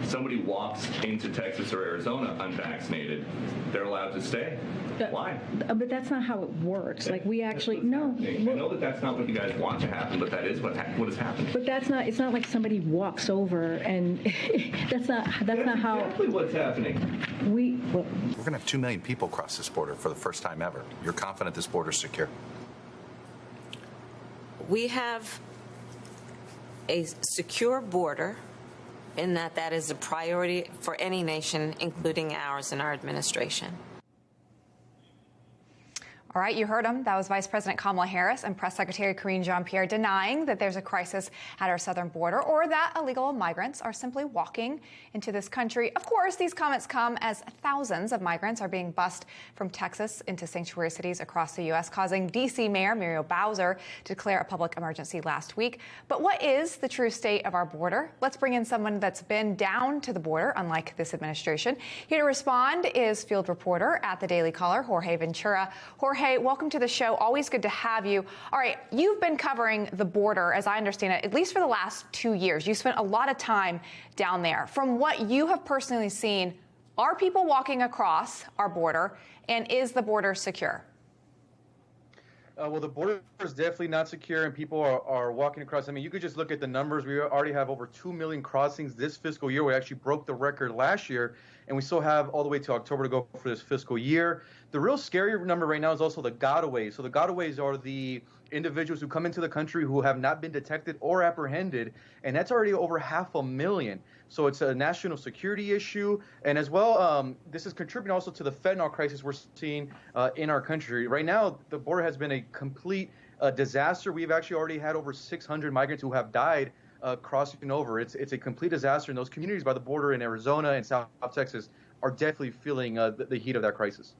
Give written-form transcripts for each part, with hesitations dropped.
somebody walks into Texas or Arizona unvaccinated, they're allowed to stay. Why? But that's not how it works. Like, we actually, no. I know that that's not what you guys want to happen, but that is what has happened. But that's not, it's not like somebody walks over and that's not how. Exactly what's happening. We're going to have 2 million people cross this border for the first time ever. You're confident this border is secure? We have a secure border in that is a priority for any nation, including ours and our administration. All right, you heard him. That was Vice President Kamala Harris and Press Secretary Karine Jean-Pierre denying that there's a crisis at our southern border or that illegal migrants are simply walking into this country. Of course, these comments come as thousands of migrants are being bussed from Texas into sanctuary cities across the U.S., causing D.C. Mayor Muriel Bowser to declare a public emergency last week. But what is the true state of our border? Let's bring in someone that's been down to the border, unlike this administration. Here to respond is field reporter at the Daily Caller, Jorge Ventura. Jorge, welcome to the show. Always good to have you. All right, you've been covering the border, as I understand it, at least for the last 2 years. You spent a lot of time down there. From what you have personally seen, are people walking across our border, and is the border secure? Well, the border is definitely not secure, and people are walking across. I mean, you could just look at the numbers. We already have over 2 million crossings this fiscal year. We actually broke the record last year, and we still have all the way to October to go for this fiscal year. The real scary number right now is also the gotaways. So the gotaways are the individuals who come into the country who have not been detected or apprehended, and that's already over 500,000. So it's a national security issue, and as well, this is contributing also to the fentanyl crisis we're seeing in our country. Right now, the border has been a complete disaster. We've actually already had over 600 migrants who have died crossing over. It's a complete disaster, and those communities by the border in Arizona and South Texas are definitely feeling the heat of that crisis.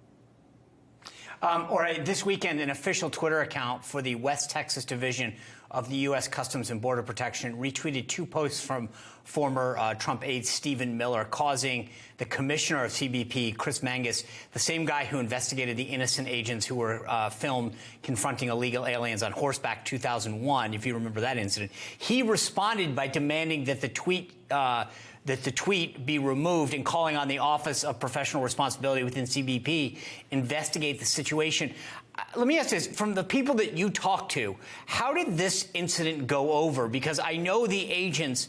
This weekend, an official Twitter account for the West Texas Division of the U.S. Customs and Border Protection retweeted 2 posts from former Trump aide Stephen Miller, causing the commissioner of CBP, Chris Mangus, the same guy who investigated the innocent agents who were filmed confronting illegal aliens on horseback 2001, if you remember that incident. He responded by demanding that the tweet be removed and calling on the Office of Professional Responsibility within CBP investigate the situation. Let me ask this, from the people that you talk to, how did this incident go over? Because I know the agents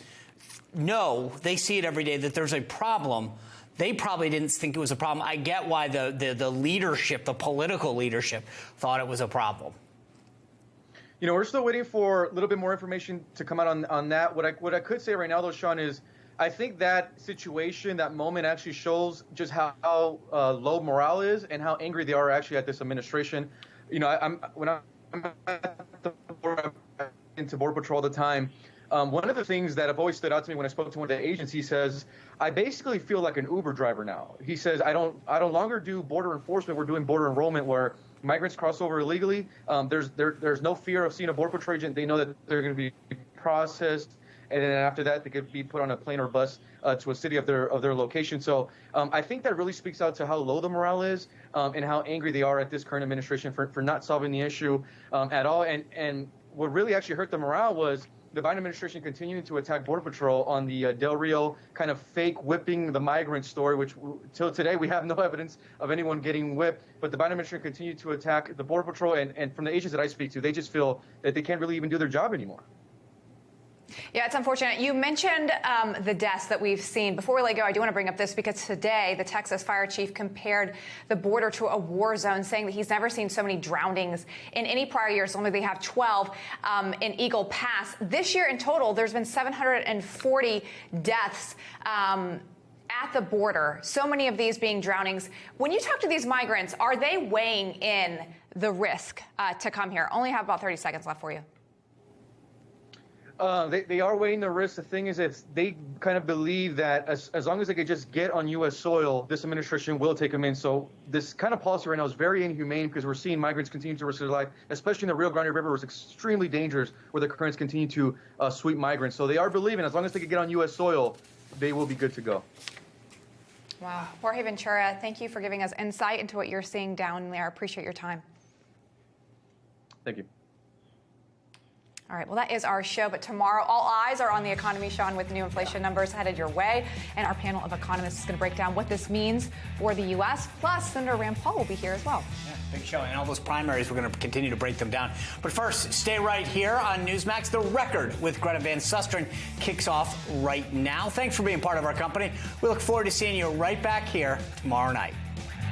know, they see it every day, that there's a problem. They probably didn't think it was a problem. I get why the leadership, the political leadership, thought it was a problem. You know, we're still waiting for a little bit more information to come out on that. What I could say right now, though, Sean, is I think that situation, that moment actually shows just how low morale is and how angry they are actually at this administration. You know, when I'm at the border, into Border Patrol all the time, one of the things that have always stood out to me when I spoke to one of the agents, he says, I basically feel like an Uber driver now. He says, I don't longer do border enforcement. We're doing border enrollment where migrants cross over illegally. There's no fear of seeing a Border Patrol agent. They know that they're going to be processed. And then after that, they could be put on a plane or bus to a city of their location. So I think that really speaks out to how low the morale is and how angry they are at this current administration for not solving the issue at all. And what really actually hurt the morale was the Biden administration continuing to attack Border Patrol on the Del Rio kind of fake whipping the migrant story, which till today we have no evidence of anyone getting whipped. But the Biden administration continued to attack the Border Patrol. And from the agents that I speak to, they just feel that they can't really even do their job anymore. Yeah, it's unfortunate. You mentioned the deaths that we've seen. Before we let go, I do want to bring up this because today the Texas fire chief compared the border to a war zone, saying that he's never seen so many drownings in any prior years. Only they have 12 in Eagle Pass. This year in total, there's been 740 deaths at the border, so many of these being drownings. When you talk to these migrants, are they weighing in the risk to come here? Only have about 30 seconds left for you. They are weighing the risk. The thing is, they kind of believe that as long as they could just get on U.S. soil, this administration will take them in. So this kind of policy right now is very inhumane because we're seeing migrants continue to risk their life, especially in the Rio Grande River, where it's extremely dangerous, where the currents continue to sweep migrants. So they are believing as long as they could get on U.S. soil, they will be good to go. Wow. Jorge Ventura, thank you for giving us insight into what you're seeing down there. I appreciate your time. Thank you. All right, well, that is our show. But tomorrow, all eyes are on the economy, Sean, with new inflation numbers headed your way. And our panel of economists is going to break down what this means for the U.S. Plus, Senator Rand Paul will be here as well. Yeah, big show. And all those primaries, we're going to continue to break them down. But first, stay right here on Newsmax. The Record with Greta Van Susteren kicks off right now. Thanks for being part of our company. We look forward to seeing you right back here tomorrow night.